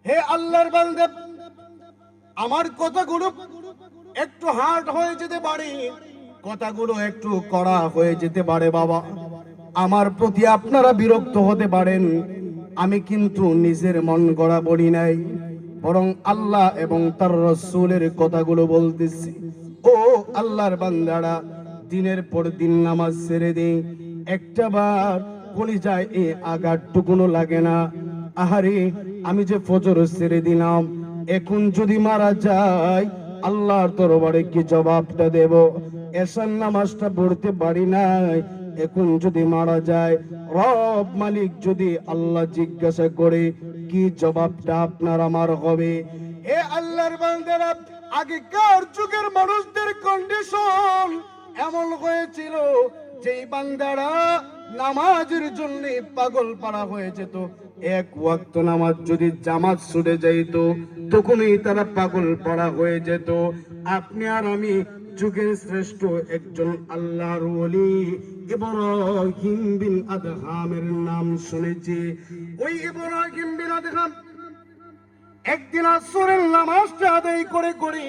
হে আল্লাহর বান্দা, আমার কথাগুলো একটু হার্ড হয়ে যেতে পারে, কথাগুলো একটু কড়া হয়ে যেতে পারে বাবা, আমার প্রতি আপনারা বিরক্ত হতে পারেন। আমি কিন্তু নিজের মন গড়া বলি নাই, বরং আল্লাহ এবং তার রাসূলের কথাগুলো বলতেছি। ও আল্লাহর বান্দারা, দিনের পর দিন নামাজ ছেড়ে দিই, একটা বার কলিজায় এই আঘাতটুকুনো লাগে না? আহারে, আমি যে ফজর ছেড়ে দিলাম, এখন যদি মারা যায় আল্লাহর দরবারে কি জবাবটা দেব? এশার নামাজটা পড়তে পারি নাই, এখন যদি মারা যায় রব মালিক যদি আল্লাহ জিজ্ঞাসা করে কি জবাবটা আপনার আমার হবে? এ আল্লাহর বান্দারা, আগেকার যুগের মানুষদের কন্ডিশন এমন হয়েছিল যে বান্দারা নামাজের জন্য পাগল পাড়া হয়ে যেত। এক ওয়াক্ত নামাজ যদি জামাত ছুটে যাইত, তখনই তারা পাগল পাড়া হয়ে যেত। আপনি আর আমি যুগের শ্রেষ্ঠ একজন আল্লাহর ওলি ইব্রাহিম বিন আদহামের নাম শুনেছি। ওই ইব্রাহিম বিন আদহাম একদিন আসরের নামাজটা আদায় করে করে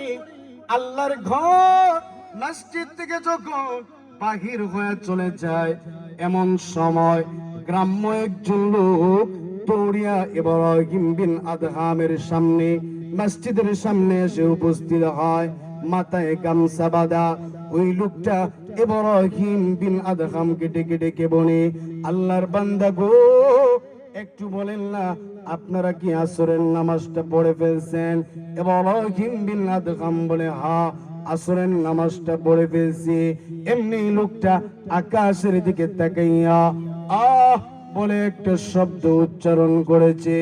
আল্লাহর ঘর মসজিদ থেকে যখন বাহির হয়ে চলে যায়, এমন সময় গ্রাম্য একজন লোক দৌড়িয়া ইব্রাহিম বিন আদহামের সামনে, মসজিদের সামনে এসে উপস্থিত হয়, মাথায় গামছা বাঁধা। ওই লোকটা ইব্রাহিম বিন আদহামকে ডেকে ডেকে বলে, আল্লাহর বান্দা গো, একটু বলেন না আপনারা কি আসরের নামাজটা পড়ে ফেলছেন? ইব্রাহিম বিন আদহাম বলে, হ্যাঁ, আসরের নামাজটা পড়ে ফেলছি। এমনি লোকটা আকাশের দিকে তাকাইয়া আহ বলে একটা শব্দ উচ্চারণ করেছে।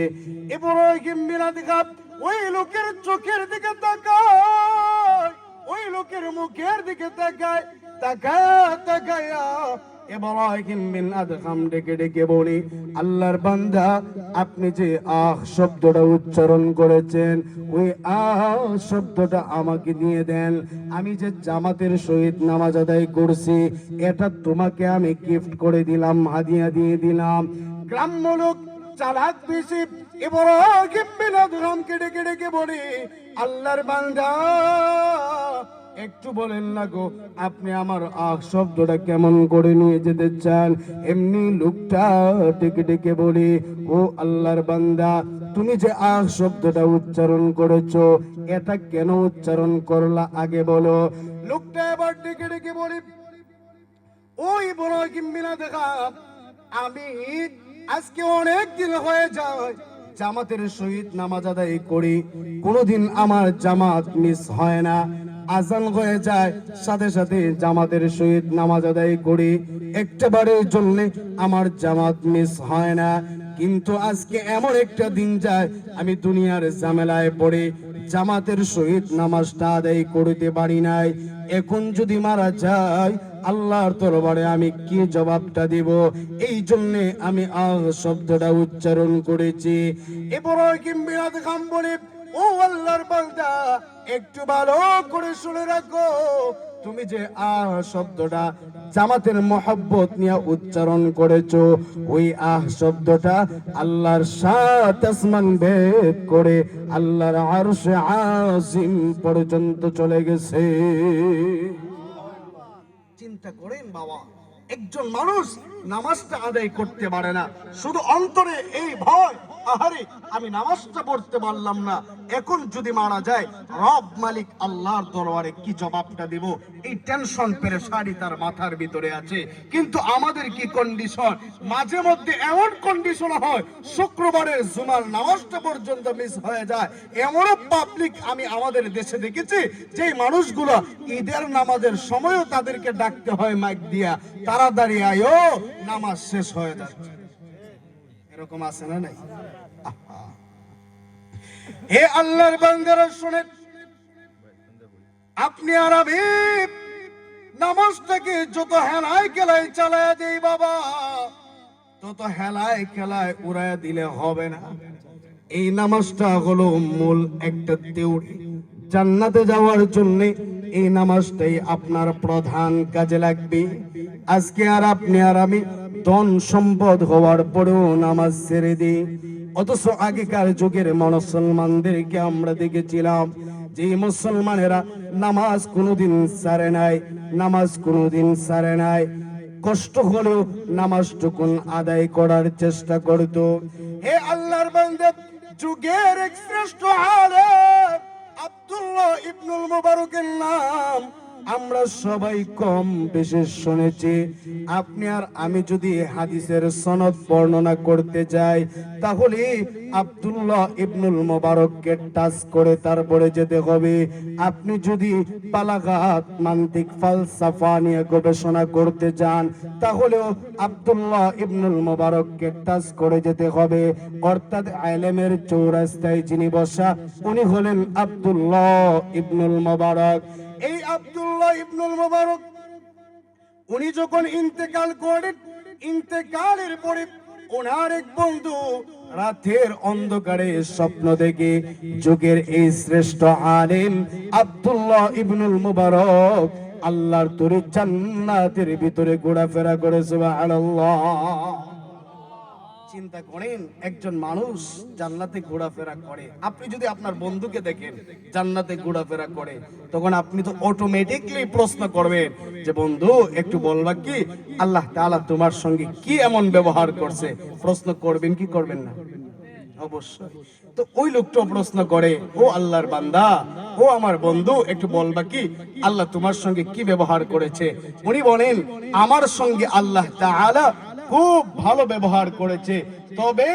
ইব্রাহিম বিন আদহাম ওই লোকের চোখের দিকে তাকায়, ওই লোকের মুখের দিকে তাকায়, তাকায় তাকায়া ইব্রাহিম বিন আদহাম ডেকে ডেকে বলি, আল্লাহর বান্দা, আপনি যে আহ শব্দটা উচ্চারণ করেছেন, ওই আহ শব্দটা আমাকে দিয়ে দেন। আমি যে জামাতের সহিত নামাজ আদায় করছি, এটা তোমাকে আমি গিফট করে দিলাম, হাদিয়া দিয়ে দিলাম। গ্রাম্য লোক চালাক বেশি ইব্রাহিম বিন আদহামকে ডেকে ডেকে বলি, আল্লাহর বান্দা, একটু বলেন না গো, আপনি আমার আহ শব্দটা কেমন করে নিয়ে যেতে চান? এমনি লোকটা ডেকে ডেকে বলি, ও আল্লাহর বান্দা, তুমি যে আহ শব্দটা উচ্চারণ করেছো, এটা কেন উচ্চারণ করলা আগে বলো। লোকটা এবার ডেকে ডেকে বলি, ওই ইব্রাহিম বিন আদহাম, আমি আজকে অনেক দিন হয়ে যায় জামাতের সহিত নামাজ আদায় করি, কোনোদিন আমার জামাত মিস হয় না। আজান হয়ে যায়, সাথে সাথে জামাতের সহিত নামাজ আদায় করি, একটা বারের জন্য আমার জামাত মিস হয় না। কিন্তু আজকে এমন একটা দিন যায়, আমি দুনিয়ার ঝামেলায় পড়ে জামাতের সহিত নামাজটা আদায় করতে পারি নাই। এখন যদি মারা যায় আল্লাহর দরবারে আমি কি জবাবটা দিব? এই জন্য আমি আহ শব্দটা উচ্চারণ করেছি। ইব্রাহিম বিন আদহাম বলে, ও আল্লাহর বান্দা, একটু ভালো করে শুনে রাখো, তুমি যে আহ শব্দটা জামাতের মহব্বত নিয়ে উচ্চারণ করেছো, ওই আহ শব্দটা আল্লাহর সাত আসমান ভেদ করে আল্লাহর আরশে আজিম পর্যন্ত চলে গেছে। চিন্তা করেন বাবা, একজন মানুষ নামাজটা আদায় করতে পারে না, শুধু অন্তরে এই ভয়, আহারে আমি নামাজটা পড়তে পারলাম না, এখন যদি মারা যায় রব মালিক আল্লাহর দরবারে কি জবাবটা দেব, এই টেনশন পেরেশানি তার মাথার ভিতরে আছে। কিন্তু আমাদের কি কন্ডিশন, মাঝে মধ্যে এমন কন্ডিশন হয় শুক্রবারের জুমার নামাজটা পর্যন্ত মিস হয়ে যায়। এমনও পাবলিক আমি আমাদের দেশে দেখেছি, যে মানুষগুলো ঈদের নামাজের সময়ও তাদেরকে ডাকতে হয় মাইক দিয়া, তাড়াতাড়ি আয়ো নামাজ শেষ হয়ে যাচ্ছে। এরকম আছে না নাই? হে আল্লাহর বান্দারা শুনেন, আপনি আর আমি নামাজটাকে যত হেলায় খেলায় চালায় দেই বাবা, তত হেলায় খেলায় উড়ায় দিলে হবে না। এই নামাজটা হলো মূল একটা থিওরি। জান্নাতে যাওয়ার জন্য এই নামাজটাই আপনার প্রধান কাজে লাগবে। আজকে আর আপনি আর আমি ধন সম্পদ হওয়ার পরেও নামাজ ছেড়ে দিই, অথচ আগেকার যুগের মুসলমানদেরকে আমরা দেখেছিলাম যে মুসলমানেরা নামাজ কোনোদিন ছাড়ে নাই, নামাজ কোনোদিন ছাড়ে নাই, কষ্ট হলেও নামাজটুকুন আদায় করার চেষ্টা করত। হে আল্লাহর বান্দা, যুগের এক শ্রেষ্ঠ আলেম আব্দুল্লাহ ইবনুল মুবারকের নাম আমরা সবাই কম বেশি শুনেছি। আপনি আর আমি যদি হাদিসের সনদ বর্ণনা করতে যাই, তাহলে আব্দুল্লাহ ইবনুল মুবারককে টাচ করে তারপরে যেতে হবে। আপনি যদি বালাগাত, মান্তিক, ফালসাফা নিয়ে গবেষণা করতে যান, তাহলেও আব্দুল্লাহ ইবনুল মুবারককে টাচ করে যেতে হবে। অর্থাৎ ইলমের চৌরাস্তায় যিনি বসা, উনি হলেন আব্দুল্লাহ ইবনুল মুবারক। এই আব্দুল্লাহ ইবনুল মুবারক উনি যখন ইন্তেকাল করেন, ইন্তেকালের পরে ওনার এক বন্ধু রাতের অন্ধকারে স্বপ্ন দেখে যুগের এই শ্রেষ্ঠ আলেম আব্দুল্লাহ ইবনুল মুবারক আল্লাহর তরে জান্নাতের ভিতরে ঘোরাফেরা করে। সুবহানাল্লাহ। চিন্তা করেন, একজন মানুষ জান্নাতে ঘোরাফেরা করে। আপনি যদি আপনার বন্ধুকে দেখেন জান্নাতে ঘোরাফেরা করে, তখন আপনি তো অটোমেটিকলি প্রশ্ন করবেন যে বন্ধু একটু বলবা কি আল্লাহ তাআলা তোমার সঙ্গে কি এমন ব্যবহার করছে? প্রশ্ন করবেন কি করবেন না? অবশ্যই। তো ওই লোকটা প্রশ্ন করে, ও আল্লাহর বান্দা, ও আমার বন্ধু, একটু বলবা কি আল্লাহ তোমার সঙ্গে কি ব্যবহার করেছে? উনি বলেন, আমার সঙ্গে আল্লাহ তাআলা খুব ভালো ব্যবহার করেছে, তবে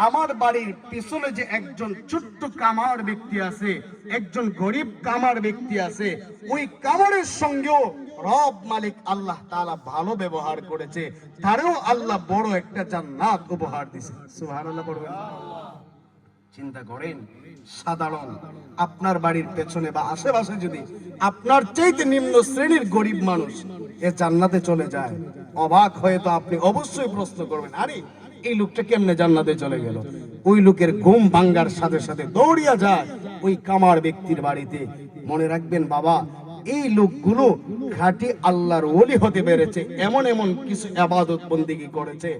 আমার বাড়ির পিছনে যে একজন ছোট্ট কামার ব্যক্তি আছে, একজন গরিব কামার ব্যক্তি আছে, ওই কামারের সঙ্গেও রব মালিক আল্লাহ তাআলা ভালো ব্যবহার করেছে, তারও আল্লাহ বড় একটা জান্নাত উপহার দিয়েছে। সুবহানাল্লাহ পড়বেন। চিন্তা করেন, সাধারণ আপনার বাড়ির পেছনে বা আশেপাশে যদি আপনার চাইতে নিম্ন শ্রেণীর গরিব মানুষ এ জান্নাতে চলে যায়, অবাক হয়ে তো আপনি অবশ্যই প্রশ্ন করবেন, আরে এই লোকটা কেমনে জান্নাতে চলে গেল? ওই লোকের ঘুম ভাঙ্গার সাথে সাথে দৌড়িয়া যায় ওই কামার ব্যক্তির বাড়িতে। মনে রাখবেন বাবা, এই লোকগুলো খাঁটি আল্লাহর ওলি হতে পেরেছে, এমন এমন কিছু ইবাদত বন্দেগী করেছে।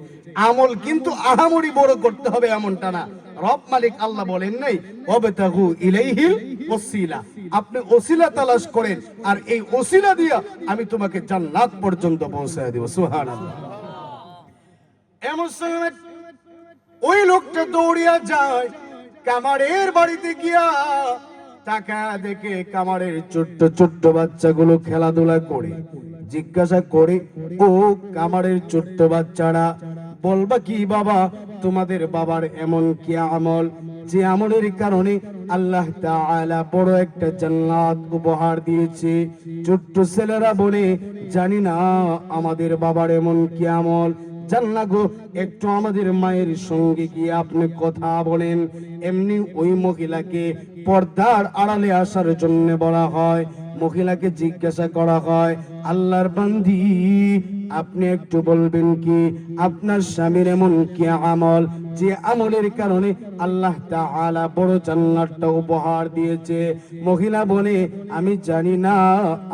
আমল কিন্তু আহামরি বড় করতে হবে এমনটা না। রব মালিক আল্লাহ বলেন নাই ওয়াবতাগু ইলাইহিল ওসিলা, আপনি ওসিলা তালাশ করেন আর এই ওসিলা দিয়া আমি তোমাকে জান্নাত পর্যন্ত পৌঁছায় দেব। সুবহানাল্লাহ। এমন সময় ওই লোকটা দৌড়িয়া যায় কামারের বাড়িতে গিয়া টাকা দেখে কামারের ছোট্ট ছোট্ট বাচ্চাগুলো খেলাধুলা করে জিজ্ঞাসা করে, ও কামারের ছোট্ট বাচ্চারা, বলবা কি বাবা তোমাদের বাবার এমন কি আমল যে আমলের কারণে আল্লাহ তাআলা বড় একটা জান্নাত উপহার দিয়েছে? ছোট্ট ছেলেরা বলে, জানি না আমাদের বাবার এমন কি আমল। জান্না গো, একটু আমাদের মায়ের সঙ্গে গিয়ে আপনি কথা বলেন। এমনি ওই মহিলাকে পর্দার আড়ালে আসার জন্য বলা হয়। মহিলাকে জিজ্ঞাসা করা হয়, আল্লাহর বান্দি আপনি একটু বলবেন কি আপনার স্বামীর এমন কি আমল যে আমলের কারণে আল্লাহ তাআলা বড় জান্নাতটা উপহার দিয়েছে? মহিলা বলে, আমি জানি না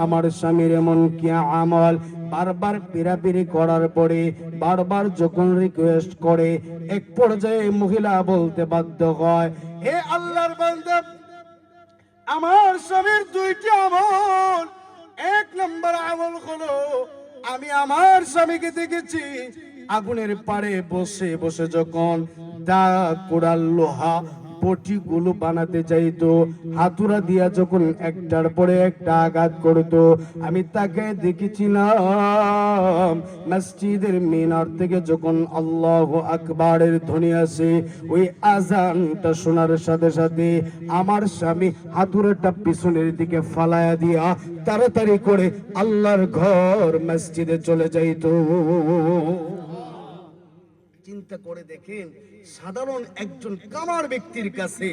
আমার স্বামীর এমন কি আমল। বারবার পিরাপিরি করার পরে বারবার যখন রিকোয়েস্ট করে, এক পর্যায়ে মহিলা বলতে বাধ্য হয়, হে আল্লাহর বান্দা, আমার স্বামীর দুইটি আমল। এক নম্বর আমল হলো, আমি আমার স্বামীকে দেখেছি আগুনের পাড়ে বসে বসে যখন দা কোড়াল লোহা বটি গুলো বানাতে চাইতো, হাতুড়া দিয়া যখন একটার পরে একটা আঘাত করতো, আমি তাকে দেখেছিলাম মসজিদের মিনার থেকে যখন আল্লাহু আকবারের ধ্বনি আসে, ওই আজানটা শোনার সাথে সাথে আমার স্বামী হাতুড়াটা পিছনের দিকে ফালায়া দিয়া তাড়াতাড়ি করে আল্লাহর ঘর মসজিদে চলে যাইতো। চিন্তা করে দেখেন, সাধারণ একজন কামার ব্যক্তির কাছে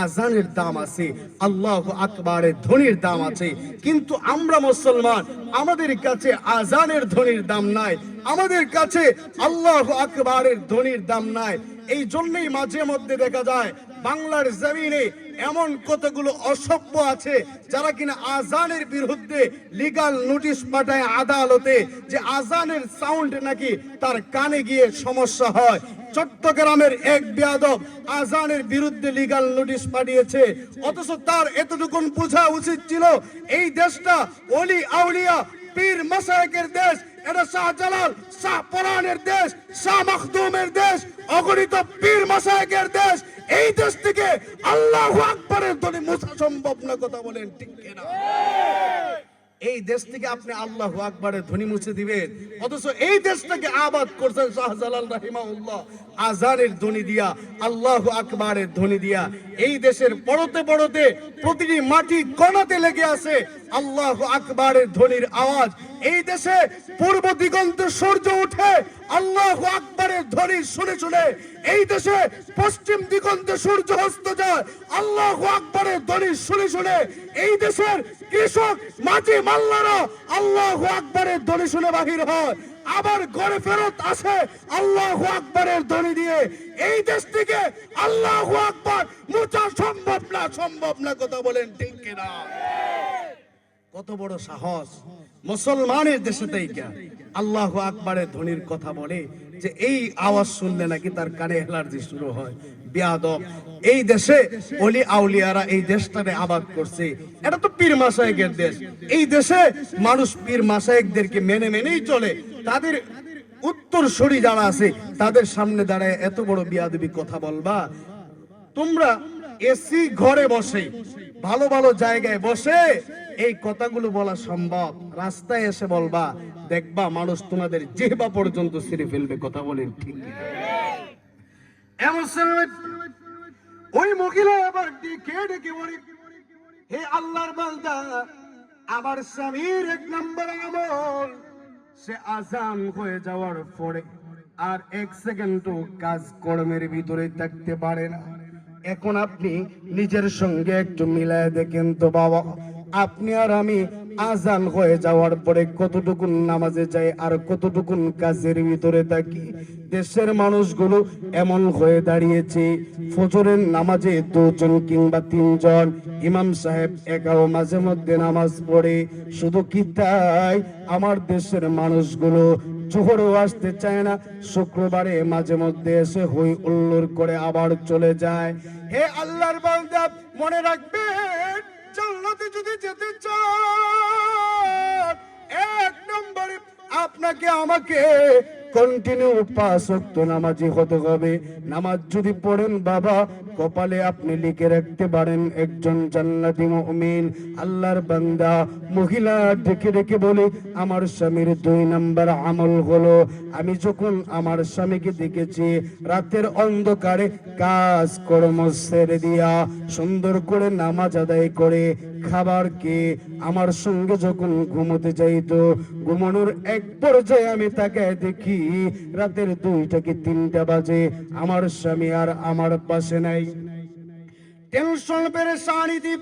আজানের দাম আছে, আল্লাহু আকবারের ধ্বনির দাম আছে, কিন্তু আমরা মুসলমান, আমাদের কাছে আজানের ধ্বনির দাম নাই, আমাদের কাছে আল্লাহু আকবারের ধ্বনির দাম নাই। এই জন্যই মাঝে মধ্যে দেখা যায় বাংলার জমিনে এমন কতগুলো অসভ্য আছে যারা কিনা আজানের বিরুদ্ধে লিগ্যাল নোটিশ পাঠায় আদালতে যে আজানের সাউন্ড নাকি তার কানে গিয়ে সমস্যা হয়। চট্টগ্রামের এক বেয়াদব আজানের বিরুদ্ধে লিগ্যাল নোটিশ পাঠিয়েছে, অথচ তার এতটুকু বোঝা উচিত ছিল এই দেশটা ওলি আউলিয়া পীর মাশায়েখের দেশ, এটা শাহজালাল শাহ পরানের দেশ, শাহ মখদুমের দেশ, অগণিত পীর মাশায়েখের দেশ। এই দেশ থেকে আল্লাহু আকবারের ধ্বনি মুছা সম্ভব না, কথা বলেন ঠিক কিনা? এই দেশ থেকে আপনি আল্লাহু আকবারের ধ্বনি মুছে দিবেন, অথচ এই দেশটাকে আবাদ করছেন শাহজালাল রাহিমাহুল্লাহ আজানের ধ্বনি দিয়া, আল্লাহু আকবারের ধ্বনি দিয়া। এই দেশের পড়তে পড়তে প্রতিটি মাটি কণাতে লেগে আছে আল্লাহু আকবারের ধ্বনির আওয়াজ। এই দেশে পূর্ব দিগন্তে সূর্য উঠে আল্লাহু আকবারের ধ্বনি শুনে শুনে, এই দেশে পশ্চিম দিগন্তে সূর্য অস্ত যায় আল্লাহু আকবারের ধ্বনি শুনে শুনে, এই দেশের কৃষক মাঝি মাল্লারা আল্লাহু আকবারের ধ্বনি শুনে বাহির হয়, আবার ঘরে ফেরত আসে আল্লাহু আকবারের ধ্বনি দিয়ে। এই দেশ থেকে আল্লাহু আকবার মুছা সম্ভব না, কথা বলেন ঠিক কিনা? কত বড় সাহস মুসলমানের দেশে থেকে আল্লাহু আকবারের ধ্বনির কথা বলে যে এই আওয়াজ শুনলে নাকি তার কানে অ্যালার্জি শুরু হয়। বেয়াদব! এই দেশে ওলি আউলিয়ারা এই দেশটাকে আবাদ করছে, এটা তো পীর মাশায়েখের দেশ। এই দেশে মানুষ পীর মাশায়েখদেরকে মেনেই চলে। তাদের উত্তরসূরি যারা আছে তাদের সামনে দাঁড়ায় এত বড় বিয়াদবি কথা বলবা? তোমরা এসি ঘরে বসে ভালো ভালো জায়গায় বসে এই কথাগুলো বলা সম্ভব, রাস্তায় এসে বলবা, দেখবা মানুষ তোমাদের জিহ্বা পর্যন্ত ছিঁড়ে ফেলবে, কথা বলেন ঠিক কিনা? এমন সময় ওই মহিলা আবার ডেকে বলে, হে আল্লাহর বান্দা, আমার স্বামীর এক নম্বর আমল, সে আজান হয়ে যাওয়ার পরে আর এক সেকেন্ডও কাজ কর্মের ভিতরে থাকতে পারে না। এখন আপনি নিজের সঙ্গে একটু মিলায় দেখেন তো বাবা, আপনি আর আমি আজান হয়ে যাওয়ার পরে কতটুকুন নামাজে যাই আর কতটুকুন কাজের ভিতরে থাকি। দেশের মানুষগুলো এমন হয়ে দাঁড়িয়েছে, ফজরের নামাজে 2 জন কিংবা 3 জন, ইমাম সাহেব একাও মাঝে মধ্যে নামাজ পড়ে। শুধু কি তাই, আমার দেশের মানুষগুলো জোহরও আসতে চায় না, শুক্রবারে মাঝে মধ্যে এসে হই উল্লোড় করে আবার চলে যায়। হে আল্লাহর বান্দা, মনে রাখবেন, জান্নাতে যদি যেতে চান, এক নম্বরে আপনাকে আমাকে কন্টিনিউ 5 ওয়াক্ত নামাজি হতে হবে। নামাজ যদি পড়েন বাবা, কপালে আপনি লিখে রাখতে পারেন একজন জান্নাতি মুমিন। আল্লাহর বান্দা মহিলা ডেকে ডেকে বলে, আমার স্বামীর 2 নাম্বার আমল হলো, আমি যখন আমার স্বামীকে দেখেছি রাতের অন্ধকারে কাজ কর্ম ছেড়ে দিয়া সুন্দর করে নামাজ আদায় করে খাবার কে আমার সঙ্গে যখন ঘুমোতে যাইতো, ঘুমানোর এক পর্যায়ে আমি তাকে দেখি রাতের 2টা কি 3টা বাজে, আমার স্বামী আর আমার পাশে নাই। টেনশন পেরেশানিতে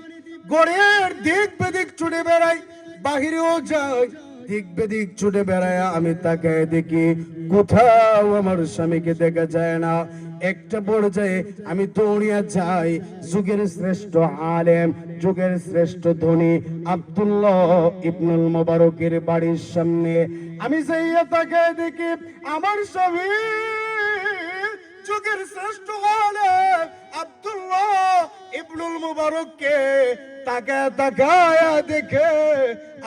গড়ের দিক বেদিক ছুটে বেড়াই, বাহিরেও যাই, দিক বেদিক ছুটে বেড়ায় আমি তাকে দেখি কোথাও আমার স্বামীকে দেখা যায় না। একটা পর্যায়ে আমি দৌড়িয়া যাই যুগের শ্রেষ্ঠ আলেম, যুগের শ্রেষ্ঠ ধনী আব্দুল্লাহ ইবনুল মুবারকের বাড়ির সামনে। আমি যাইয়া তাকে দেখি আমার স্বামী যুগের শ্রেষ্ঠ আলেম আব্দুল্লাহ ইবনুল মুবারককে তাকায়া দেখে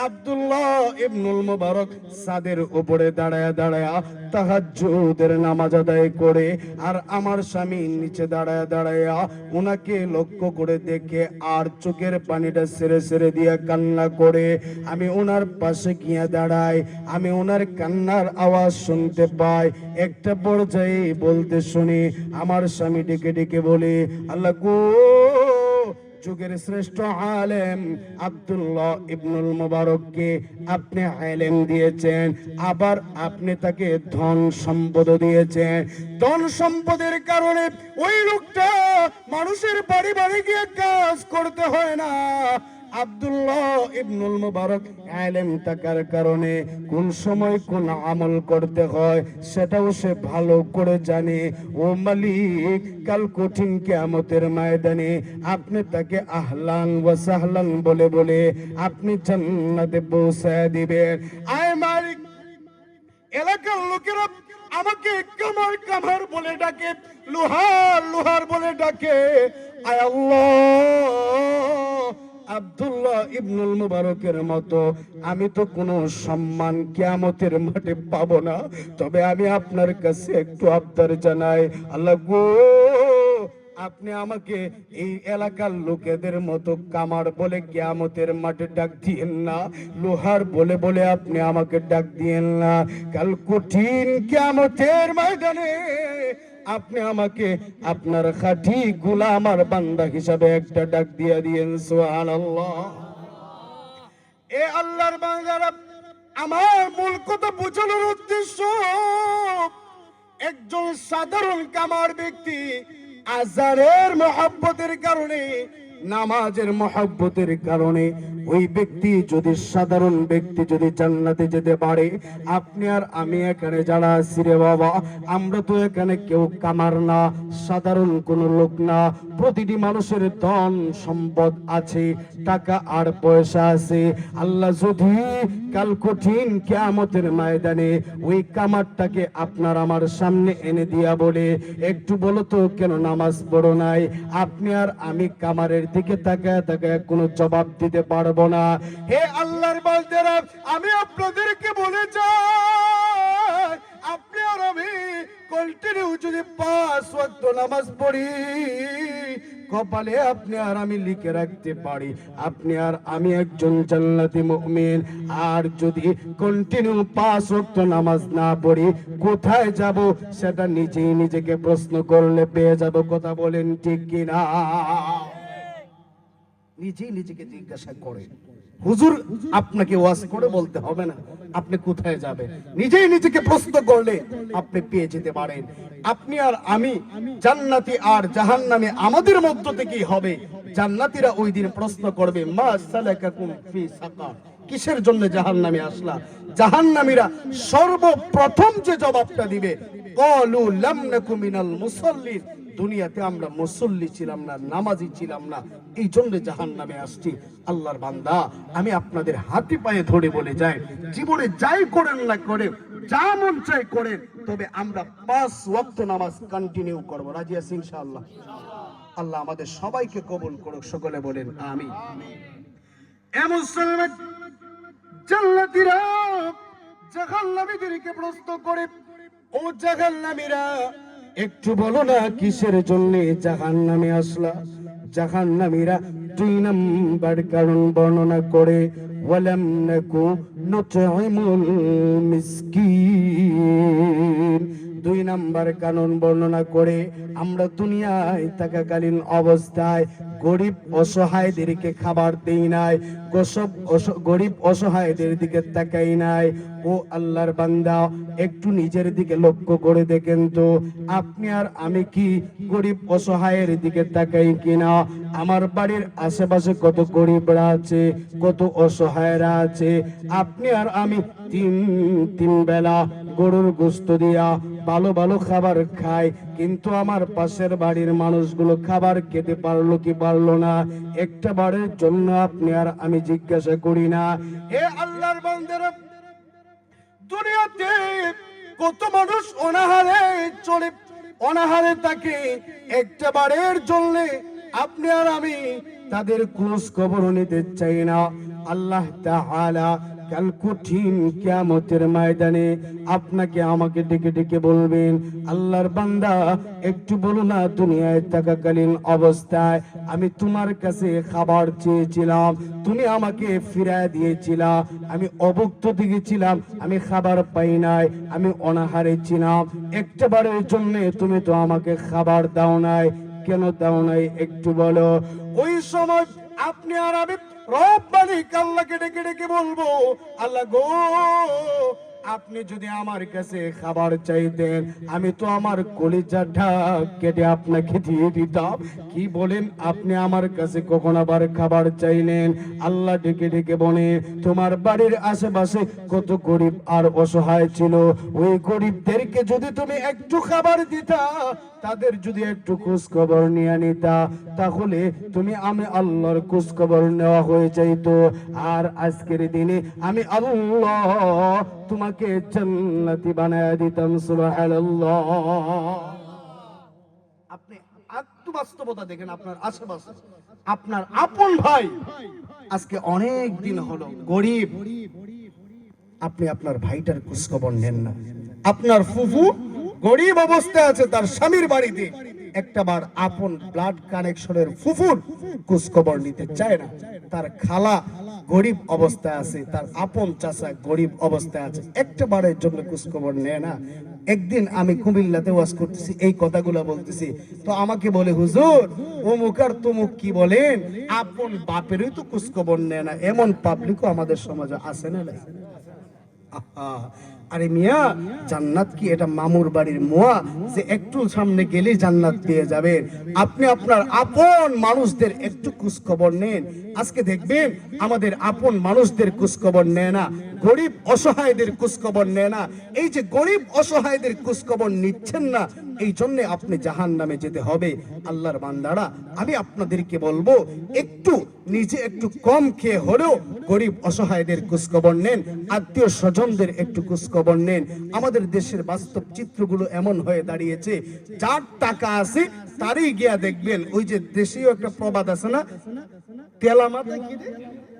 আব্দুল্লাহ ইবনুল মুবারক ছাদের উপরে দাঁড়ায়া তাহাজ্জুদের নামাজ আদায় করে, আর আমার স্বামী নিচে দাঁড়ায়া উনাকে লক্ষ্য করে দেখে আর চোখের পানিটা ছেড়ে দিয়া কান্না করে। আমি ওনার পাশে গিয়ে দাঁড়াই, আমি ওনার কান্নার আওয়াজ শুনতে পাই। একটা পর্যায়ে বলতে শুনি আমার স্বামী ডেকে ডেকে বলে, আল্লাহ গো, যুগের শ্রেষ্ঠ আলেম আব্দুল্লাহ ইবনুল মুবারককে আপনি ইলম দিয়েছেন, আবার আপনি তাকে ধন সম্পদ দিয়েছেন। ধন সম্পদের কারণে ওই লোকটা মানুষের বাড়ি বাড়ি গিয়ে কাজ করতে হয় না। আব্দুল্লাহ ইবনুল মুবারক ইলম থাকার কারণে কোন সময় কোন আমল করতে হয় সেটাও সে ভালো করে জানে। ও মালিক, কাল কঠিন কিয়ামতের ময়দানে আপনি তাকে আহলান ওয়া সাহলান বলে বলে আপনি জান্নাতে পৌঁছায় দিবেন। আয় মালিক, এলাকার লোকেরা আমাকে কামার কামার বলে ডাকে, লোহার লোহার বলে ডাকে। আয় আল্লাহ, আব্দুল্লাহ ইবনুল মুবারকের মতো আমি তো কোনো সম্মান কিয়ামতের মাঠে পাবো না, তবে আমি আপনার কাছে একটু আবদার জানাই, আল্লাহ গো, আপনি আমাকে এই এলাকার লোকেদের মতো কামার বলে কিয়ামতের মাঠে ডাক দিয়েন না, লোহার বলে বলে আপনি আমাকে ডাক দিয়েন না। কাল কঠিন কিয়ামতের ময়দানে আপনি আমাকে আপনার খাঁটি গোলাম আর বান্দা হিসাবে একটা ডাক দিয়ে দিয়েন। সুবহানাল্লাহ। এ আল্লাহর বান্দারা, আমার মূল কথা বোঝানোর উদ্দেশ্য, একজন সাধারণ কামার ব্যক্তি আজানের মহব্বতের কারণে, নামাজের মহব্বতের কারণে ওই ব্যক্তি যদি, সাধারণ ব্যক্তি যদি জান্নাতে যেতে পারে, আপনি আর আমি এখানে যারা আছি রে বাবা, আমরা তো এখানে কেউ কামার না, সাধারণ কোন লোক না। প্রতিটি মানুষের ধন সম্পদ আছে, টাকা আর পয়সা আছে। আল্লাহ যদি কাল কঠিন কিয়ামতের ময়দানে ওই কামারটাকে আপনার আমার সামনে এনে দিয়া বলে, একটু বলো তো কেন নামাজ পড়ো নাই, আপনি আর আমি কামারের দিকে তাকায় তাকায় কোনো জবাব দিতে পারবো না। হে আল্লাহর বান্দারা, আমি আপনাদেরকে বলে যাই, আপনি আর আমি কন্টিনিউ যদি 5 ওয়াক্ত নামাজ পড়ি, কপালে আপনি আর আমি লিখে রাখতে পারি আপনি আর আমি একজন জান্নাতি মুমিন। আর যদি কন্টিনিউ 5 ওয়াক্ত নামাজ না পড়ি, কোথায় যাব সেটা নিজেই নিজেকে প্রশ্ন করলে পেয়ে যাব। কথা বলেন ঠিক কিনা? নিজেই নিজেকে জিজ্ঞাসা করে, হুজুর আপনাকে ওয়াজ করে বলতে হবে না আপনি কোথায় যাবেন, নিজেই নিজেকে প্রশ্ন করলে আপনি পেয়ে যেতে পারেন। আপনি আর আমি জান্নাতি আর জাহান্নামী আমাদের মধ্য থেকেই হবে। জান্নাতীরা ওই দিন প্রশ্ন করবে, মা সালাকাকুম ফি সাকার, কিসের জন্য জাহান্নামে আসলা? জাহান্নামীরা সর্বপ্রথম যে জবাবটা দিবে, ক্বালু লাম নাকু মিনাল মুসাল্লিন, দুনিয়াতে আমরা মুসল্লি ছিলাম না, নামাজি ছিলাম না, এই জন্য জাহান্নামে আসছি। আল্লাহর বান্দা, আমি আপনাদের হাতে পায়ে ধরে বলে যাই, জীবনে যাই করেন না করেন, যা মন চাই করেন, তবে আমরা 5 ওয়াক্ত নামাজ কন্টিনিউ করব। রাজি আছি ইনশাআল্লাহ? আল্লাহ আমাদের সবাইকে কবুল করুক, সকলে বলেন আমিন। এ মুসলমান, জান্নাতীরা জাহান্নামীদেরকে প্রশ্ন করে, ও জাহান্নামীরা, একটু বলো না কিসের জন্য জাহান্নামে আসলা? জাহান্নামীরা 2 নাম্বার কারণ বর্ণনা করে, ওয়ালাম নাকু নুতঈমুল মিসকিন। 2 নাম্বার কারণ বর্ণনা করে, আমরা দুনিয়ায় থাকাকালীন অবস্থায় গরিব অসহায়দেরকে খাবার দেই নাই, গরিব অসহায়দের দিকে তাকাই নাই। ও আল্লাহর বান্দা, একটু নিজের দিকে লক্ষ্য করে দেখেন তো, আপনি আর আমি কি গরিব অসহায়ের দিকে তাকাই কিনা? আমার বাড়ির আশেপাশে কত গরিবরা আছে, কত অসহায়রা আছে। আপনি আর আমি তিন বেলা গরুর গোশত দিয়া ভালো ভালো খাবার খাই, কিন্তু আমার পাশের বাড়ির মানুষগুলো খাবার খেতে পারলো কি পারলো না, একটা বারের জন্য আপনি আর আমি জিজ্ঞাসা করি না? এ আল্লাহর বান্দারা, দুনিয়াতে কত মানুষ অনাহারে চলে, অনাহারে থাকে, একটা বারের জন্য আপনি আর আমি তাদের খোঁজ খবর নিতে চাই না। আল্লাহ তাআলা কাল কঠিন কিয়ামতের ময়দানে আপনাকে আমাকে ডেকে ডেকে বলবেন, আল্লাহর বান্দা একটু বলো না, দুনিয়ায় থাকাকালীন অবস্থায় আমি তোমার কাছে খাবার চেয়েছিলাম, তুমি আমাকে ফিরায় দিয়েছিলা, আমি অভুক্ত দিয়েছিলাম, আমি খাবার পাই নাই, আমি অনাহারে ছিলাম, একটা বারের জন্য তুমি তো আমাকে খাবার দাও নাই, কেন দাও নাই একটু বলো? ওই সময় আপনি আর আমি রব মালিক আল্লাহকে ডেকে ডেকে বলবো, আল্লাহ গো, আপনি যদি আমার কাছে খাবার চাইতেন, আমি তো আমার কলিজাটা কেটে আপনাকে দিয়ে দিতাম। কি বলেন, আপনি আমার কাছে কখন আবার খাবার চাইলেন? আল্লাহ ডেকে ডেকে বলে, তোমার বাড়ির আশেপাশে কত গরিব আর অসহায় ছিল, ওই গরিবদেরকে যদি তুমি একটু খাবার দিতা, তাদের যদি একটু খোঁজ খবর নিয়ে নিতা, তাহলে আমি আল্লাহর খোঁজ খবর নেওয়া হয়ে যাইতো। আর আজকের দিনে আমি আল্লাহ তোমাকে তোমাকে জান্নাতি বানায় দিতাম। সুবহানাল্লাহ। আপনি একটু বাস্তবতা দেখেন আপনার আশেপাশে, আপনার আপন ভাই আজকে অনেক দিন হলো গরিব, আপনি আপনার ভাইটার খোঁজখবর নেন না। আপনার ফুফু গরিব অবস্থায় আছে তার স্বামীর বাড়িতে, একটাবার আপন ব্লাড কানেকশনের ফুফুর খোঁজখবর নিতে চায় না। তার খালা গরিব অবস্থায় আছে, তার আপন চাচা গরিব অবস্থায় আছে, একটাবারের জন্য খোঁজখবর নেয় না। একদিন আমি কুমিল্লাতে ওয়াজ করতেছি, এই কথাগুলো বলতেছি, তো আমাকে বলে হুজুর অমুক আর তমুক কি বলেন, আপন বাপেরই তো খোঁজখবর নেয় না। এমন পাবলিকও আমাদের সমাজে আছে না নাই? আরে মিয়া, জান্নাত কি এটা মামুর বাড়ির মোয়া যে একটু সামনে গেলে জান্নাত পেয়ে যাবেন? আপনি আপনার আপন মানুষদের একটু খোঁজখবর নেন। আজকে দেখবেন আমাদের আপন মানুষদের খোঁজখবর নেয় না, গরিব অসহায়দের খোঁজখবর নেয় না। এই যে গরিব অসহায়দের খোঁজখবর নিচ্ছেন না, এই জন্য আপনি জাহান্নামে যেতে হবে। আল্লাহর বান্দারা, আমি আপনাদেরকে বলবো একটু নিজে একটু কম খেয়ে হলেও গরিব অসহায়দের খোঁজখবর নেন, আত্মীয় স্বজনদের একটু খোঁজখবর নেন। আমাদের দেশের বাস্তব চিত্রগুলো এমন হয়ে দাঁড়িয়েছে, যার টাকা আছে তারই গিয়া দেখবেন, ওই যে দেশীয় একটা প্রবাদ আছে না, তেলা মাথায় কি দেয়?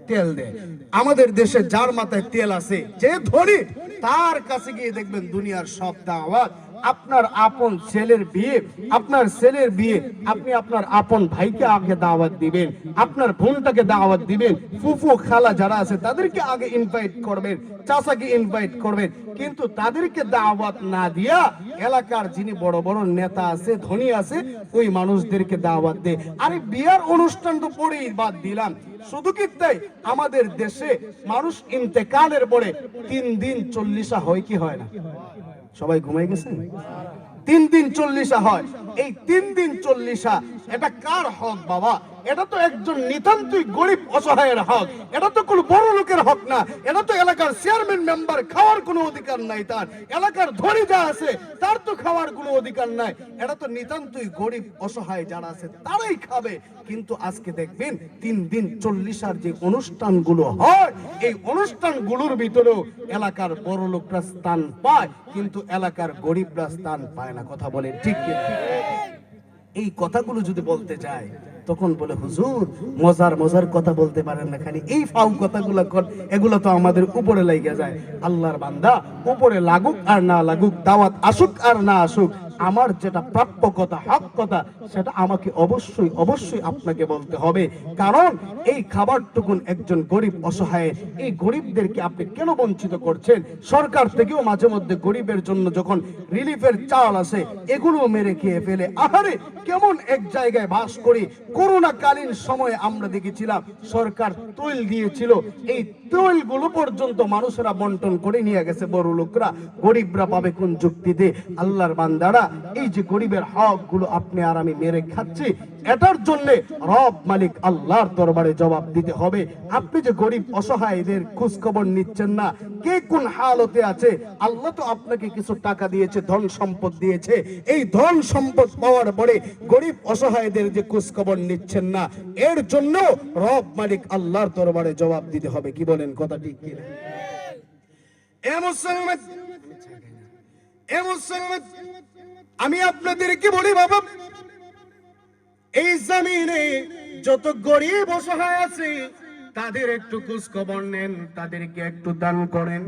তেল দেয়। আমাদের দেশে যার মাথায় তেল আছে, যে ধনী, তার কাছে গিয়ে দেখবেন দুনিয়ার সব দাওয়াত। আপনার আপন ছেলের বিয়ে, আপনার ছেলের বিয়ে আপনি আপনার আপন ভাইকে আগে দাওয়াত দিবেন, আপনার বোনটাকে দাওয়াত দিবেন, ফুফু খালা যারা আছে তাদেরকে আগে ইনভাইট করবেন, চাচাকে ইনভাইট করবেন। কিন্তু তাদেরকে দাওয়াত না দিয়া এলাকার যিনি বড় বড় নেতা আছে, ধনী আছে, ওই মানুষদেরকে দাওয়াত দেয়। আরে বিয়ার অনুষ্ঠান তো পরেই বাদ দিলাম, শুধু কি তাই, আমাদের দেশে মানুষ ইন্তেকালের পরে 3 দিন 40 হয় কি হয় না? সবাই ঘুমাই গেছে? 3 দিন 40 হয়। এই 3 দিন 40 এটা কার হক বাবা? এটা তো একজন নিতান্তই গরিব অসহায়ের হক, এটা তো কোনো বড় লোকের হক না। এটা তো এলাকার চেয়ারম্যান মেম্বার খাওয়ার কোনো অধিকার নাই, তার এলাকার ধনী যা আছে তার তো খাওয়ার কোনো অধিকার নাই। এটা তো নিতান্তই গরিব অসহায় যারা আছে তারাই খাবে। কিন্তু আজকে দেখবেন 3 দিন 40 যে অনুষ্ঠানগুলো হয়, এই অনুষ্ঠানগুলোর ভিতরেও এলাকার বড় লোকরা স্থান পায়, কিন্তু এলাকার গরিবরা স্থান পায় না। কথা বলে ঠিক কি? এই কথাগুলো যদি বলতে যায় তখন বলে হুজুর মজার মজার কথা বলতে পারেন না, খালি এই ফাউ কথাগুলো এগুলো তো আমাদের উপরে লেগে যায়। আল্লাহর বান্দা, উপরে লাগুক আর না লাগুক, দাওয়াত আসুক আর না আসুক, আমার যেটা প্রাপ্য কথা, হক কথা, সেটা আমাকে অবশ্যই অবশ্যই আপনাকে বলতে হবে। কারণ এই খাবারটুকুন একজন গরিব অসহায়, এই গরিবদেরকে আপনি কেন বঞ্চিত করছেন? সরকার থেকেও মাঝে মধ্যে গরিবের জন্য যখন রিলিফের চাল আসে, এগুলো মেরে খেয়ে ফেলে। আহারে, কেমন এক জায়গায় বাস করি। করোনাকালীন সময়ে আমরা দেখেছিলাম সরকার তৈল দিয়েছিল, এই তৈলগুলো পর্যন্ত মানুষেরা বন্টন করে নিয়ে গেছে বড় লোকরা, গরিবরা পাবে কোন যুক্তিতে? আল্লাহর বান্দারা, এই যে গরিবের হক গুলো আপনি আর আমি মেরে খাচ্ছি, এটার জন্য রব মালিক আল্লাহর দরবারে জবাব দিতে হবে। আপনি যে গরিব অসহায়দের খোঁজ খবর নিচ্ছেন না, কে কোন হালতে আছে, আল্লাহ তো আপনাকে কিছু টাকা দিয়েছে, ধন সম্পদ দিয়েছে, এই ধন সম্পদ পাওয়ার পরে গরিব অসহায়দের যে খোঁজ খবর নিচ্ছেন না, এর জন্য রব মালিক আল্লাহর দরবারে জবাব দিতে হবে। কি বলেন? কথা ঠিক কি? আমি আপনাদেরকে বলি বাবা, এই জমিনে যত গরিব অসহায় আছে তাদের একটু খোঁজ খবর নেন, তাদেরকে একটু দান করেন,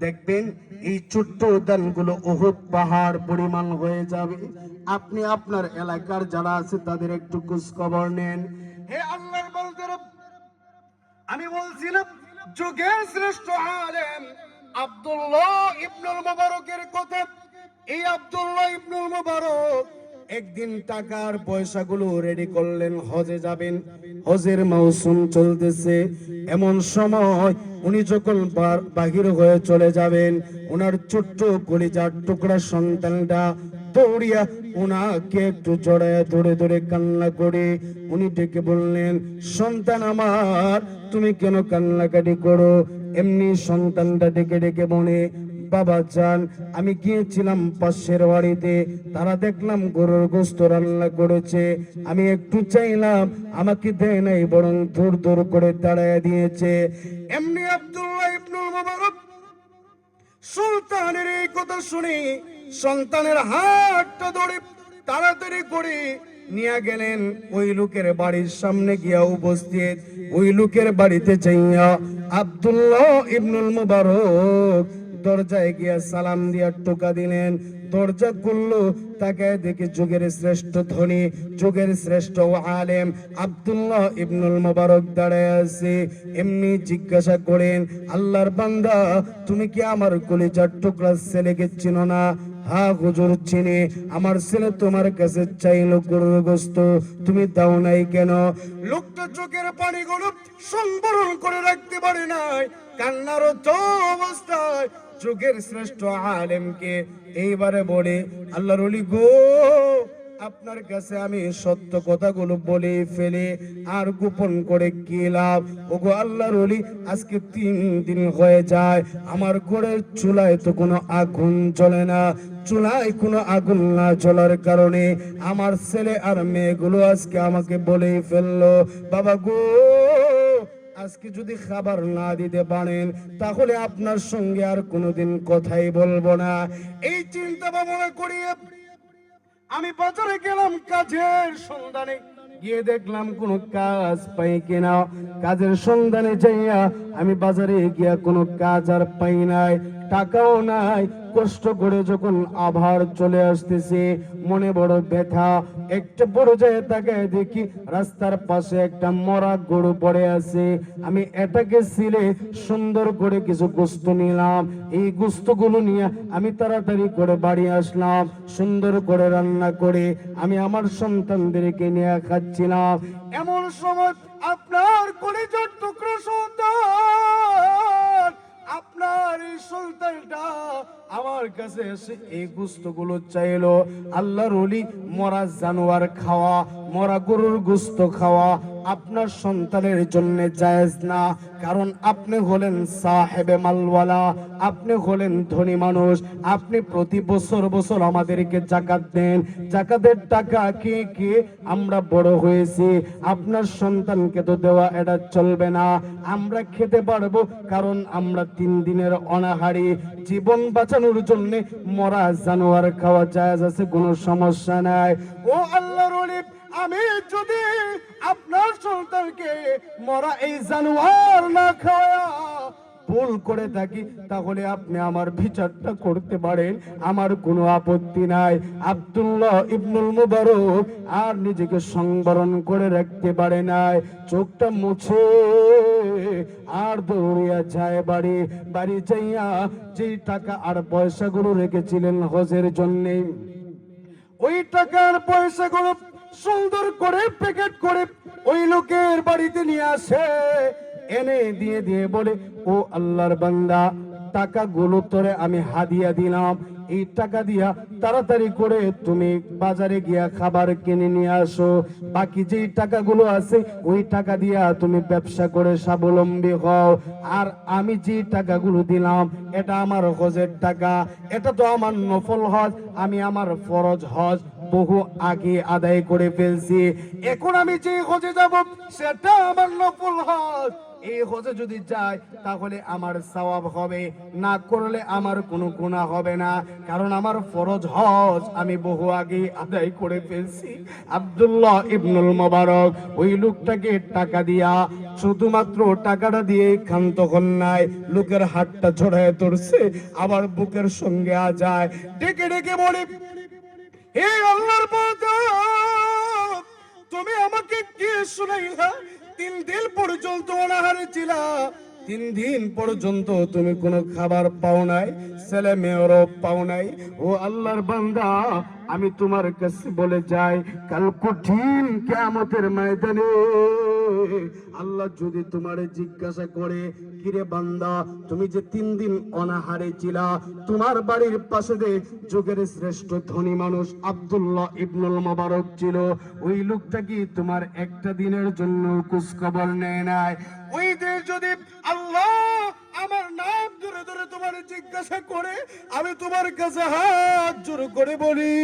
দেখবেন এই ছোট্ট দানগুলো উহুদ পাহাড় পরিমাণ হয়ে যাবে। আপনি আপনার এলাকার যারা আছে তাদের একটু খোঁজ খবর নেন। হে আল্লাহর বান্দারা, আমি বলছিলাম যুগের শ্রেষ্ঠ আলেম আব্দুল্লাহ ইবনুল মুবারকের কথা। এই আব্দুল্লাহ ইবনুল মুবারক একদিন টাকার পয়সাগুলো রেডি করলেন, হজে যাবেন, হজের মৌসুম চলতেছে। এমন সময় উনি যখন বাহির হয়ে চলে যাবেন, ওনার ছোট্ট কলিজার টুকরা সন্তানটা দৌড়িয়া ওনাকে একটু জড়ায় ধরে ধরে কান্না করে উনি ডেকে বললেন, সন্তান আমার, তুমি কেন কান্নাকাটি করো? এমনি সন্তানটা ডেকে ডেকে বলে, বাবা জান, আমি গিয়েছিলাম পাশের বাড়িতে, তারা দেখলাম গরুর গোশত রান্না করেছে, আমি একটু চাইলাম, আমাকে দেয় নাই, বরং দূর দূর করে তাড়াইয়া দিয়েছে। এমনি আব্দুল্লাহ ইবনুল মুবারক সুলতানের এই কথা শুনে সন্তানের হাতটা ধরে তাড়াতাড়ি করে নিয়ে গেলেন ওই লোকের বাড়ির সামনে গিয়া উপস্থিত। ওই লোকের বাড়িতে যাইয়া আব্দুল্লাহ ইবনুল মুবারক দরজায় গিয়া সালাম দিয়া টোকা দিলেন। দরজা খুললো, তাকে দেখে যুগের শ্রেষ্ঠ ধনী, যুগের শ্রেষ্ঠ আলেম আব্দুল্লাহ ইবনুল মুবারক দাঁড়ায় আছে। এমনি জিজ্ঞাসা করেন, আল্লাহর বান্দা, তুমি কি আমার কলিজার টুকরা ছেলেকে চিনো না? হ্যাঁ হুজুর চিনি। আমার ছেলে তোমার কাছে চাইলো গরুর গোশত, তুমি দাও নাই কেন? লোকটা চোখের পানিগুলো সংবরণ করে রাখতে পারে নাই, কান্নার তো অবস্থায় যুগের শ্রেষ্ঠ আলেমকে এইবারে বলে, আল্লাহর ওলি গো, আপনার কাছে আমি সত্য কথাগুলো বলে ফেলে আর গোপন করে কি লাভ? ওগো আল্লাহর ওলি, আজকে 3 দিন হয়ে যায় আমার ঘরের চুলায় তো কোনো আগুন জ্বলে না। চুলায় কোনো আগুন না জ্বলার কারণে আমার ছেলে আর মেয়েগুলো আজকে আমাকে বলেই ফেললো, বাবা গো, আজকে যদি খাবার না দিতে পারেন তাহলে আপনার সঙ্গে আর কোনোদিন কথাই বলবো না। এই চিন্তা ভাবনা করিয়ে আমি বাজারে গেলাম কাজের সন্ধানে। গিয়ে দেখলাম কোনো কাজ পাই কিনা। কাজের সন্ধানে যাইয়া আমি বাজারে গিয়া কোনো কাজ আর পাই নাই, টাকাও নাই। কষ্ট করে যখন আবার চলে আসতেছি, মনে বড় ব্যথা। একটা বড় যায় তাকায় দেখি রাস্তার পাশে একটা মরা গরু পড়ে আছে। আমি এটাকে ছিলে সুন্দর করে কিছু গোস্ত নিলাম। এই গোস্তগুলো নিয়ে আমি তাড়াতাড়ি করে বাড়ি আসলাম। সুন্দর করে রান্না করে আমি আমার সন্তানদেরকে নিয়ে খাচ্ছিলাম। এমন সময় আপনার কলিজার টুকরো সন্তান, আপনার এই সন্তানটা আমার কাছে এসে এই গোস্তগুলো চাইলো। আল্লাহর ওলি, মরা জানোয়ার খাওয়া, মরা গরুর গোস্ত খাওয়া আপনার সন্তানের জন্য জায়েজ না, কারণ আপনি হলেন সাহেবে মালওয়ালা, আপনি হলেন ধনী মানুষ। আপনি প্রতি বছর বছর আমাদেরকে জাকাত দেন, জাকাতের টাকা কে কে আমরা বড় হয়েছি, আপনার সন্তানকে তো দেওয়া এটা চলবে না। আমরা খেতে পারবো কারণ আমরা 3 দিনের অনাহারি। জীবন বাঁচানোর জন্য মরা জানোয়ার খাওয়া জায়েজ আছে, কোনো সমস্যা নাই। ও আল্লাহর ওলি, আমি যদি আপনার সন্তানকে মরা এই জানোয়ার না খাওয়া ভুল করে থাকি তাহলে আপনি আমার বিচারটা করতে পারেন, আমার কোনো আপত্তি নাই। আব্দুল্লাহ ইবনুল মুবারক আর নিজেকে সংবরণ করে রাখতে পারে নাই, চোখটা মুছে আর দৌড়িয়া যায় বাড়ি। বাড়ি যাইয়া যেই টাকা আর পয়সাগুলো রেখেছিলেন হজের জন্যে, ওই টাকার পয়সাগুলো সুন্দর করে প্যাকেট করে ওই লোকের বাড়িতে নিয়ে আসে। এনে দিয়ে দিয়ে বলে, ও আল্লাহর বান্দা, টাকাগুলো তোরে আমি হাদিয়া দিলাম, এই টাকা দিয়া তাড়াতাড়ি করে তুমি বাজারে গিয়া খাবার কিনে নিয়ে আসো। বাকি যেই টাকাগুলো আছে ওই টাকা দিয়া তুমি ব্যবসা করে স্বাবলম্বী হও। আর আমি যে টাকাগুলো দিলাম এটা আমার হজের টাকা, এটা তো আমার নফল হজ, আমি আমার ফরজ হজ বহু আগে আদায় করে ফেলছি। এখন আমি যে হজে যাব সেটা আমার নফল হজ। এই হজে যদি যাই তাহলে আমার সওয়াব হবে, না করলে আমার কোনো গুনাহ হবে না, কারণ আমার ফরজ হজ আমি বহু আগে আদায় করে ফেলছি। আব্দুল্লাহ ইবনুল মুবারক ওই লোকটাকে টাকা দিয়া, শুধুমাত্র টাকাটা দিয়ে ক্ষান্ত হন নাই, লোকের হাতটা জড়ায় ধরছে, আবার বুকের সঙ্গে যায় ডেকে ডেকে বলে, হে আল্লাহর বান্দা, তুমি আমাকে কি শুনাইলা? 3 দিন পর্যন্ত অনাহারে ছিলা, 3 দিন পর্যন্ত তুমি কোনো খাবার পাও নাই, ছেলে মেয়েরও পাও নাই। ও আল্লাহর বান্দা, আমি তোমার কাছে বলে যাই, কাল কঠিন কিয়ামতের ময়দানে আল্লাহ যদি তোমারে জিজ্ঞাসা করে, কিরে বান্দা, তুমি যে 3 দিন অনাহারে ছিলা, তোমার বাড়ির পাশে যে যুগের শ্রেষ্ঠ ধনী মানুষ আব্দুল্লাহ ইবনুল মুবারক ছিল, ওই লোকটা কি তোমার একটা দিনের জন্য খোঁজ খবর নেয় নাই? ওই দিন যদি আল্লাহ আমার নাম ধরে ধরে তোমার জিজ্ঞাসা করে, আমি তোমার কাছে হাত জোর করে বলি,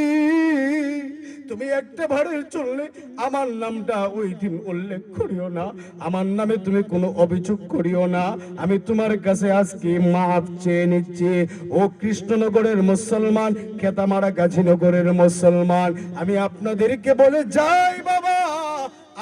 তুমি একটা বারের চললে আমার নামটা ওই দিন উল্লেখ করিও না, আমার নামে তুমি কোনো অভিযোগ করিও না। আমি তোমার কাছে আজকে মাফ চেয়ে নিচ্ছি। ও কৃষ্ণনগরের মুসলমান, খেতামারা গাজীনগরের মুসলমান, আমি আপনাদেরকে বলে যাই বাবা,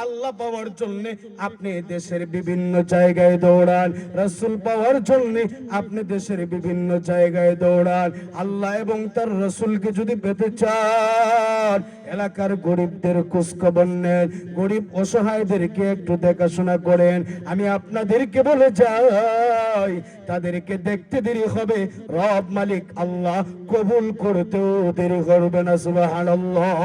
আল্লাহ পাওয়ার জন্য আপনি দেশের বিভিন্ন জায়গায় দৌড়ান, রাসূল পাওয়ার জন্য আপনি দেশের বিভিন্ন জায়গায় দৌড়ান। আল্লাহ এবং তার রাসূলকে যদি পেতে চান, এলাকার গরিবদের খোঁজ খবর নেন, গরিব অসহায়দেরকে একটু দেখাশোনা করেন। আমি আপনাদেরকে বলে যাই, তাদেরকে দেখতে দেরি হবে, রব মালিক আল্লাহ কবুল করতেও দেরি করবে না। সুবহানাল্লাহ।